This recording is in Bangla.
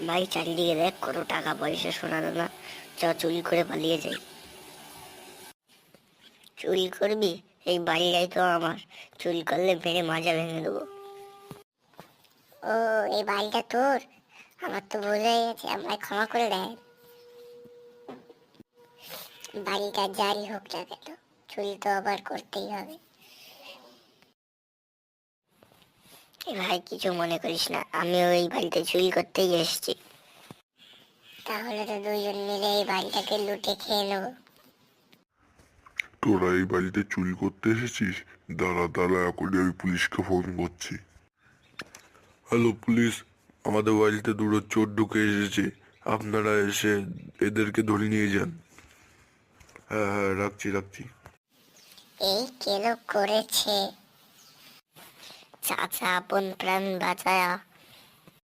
ভাই চারিদিকে দেখ কোনো টাকা পয়সা সোনা দানা, চ চুরি করে পালিয়ে যাই। চুরি করবি? এই বাড়িটাই তো আমার, চুরি করলে মেরে মাজা ভেঙে দেবো। ও, এই বাড়িটা তোর? আমার তো ভুল হয়ে গেছে, আমায় ক্ষমা করে দেয়। বাড়িটা যারই হোক না কেন, চুরি তো আবার করতেই হবে। এ ভাই কিছু মনে করিস না, আমিও এই বাড়িতে চুরি করতেই এসেছি। তাহলে তো দুইজন মিলে এই বাড়িটাকে লুটে খেয়ে নেবো। তোরা এই বাড়িতে চুরি করতে এসেছিস? দাঁড়া দাঁড়া, এখনই আমি পুলিশকে ফোন করছি। হ্যালো পুলিশ, আমাদের বাড়িতে দুটো চোর ঢুকে এসেছে, আপনারা এসে এদেরকে ধরে নিয়ে যান। হ্যাঁ হ্যাঁ, রাখছি রাখছি। এই কেলো করেছে? চাচা আপন প্রাণ বাঁচায়া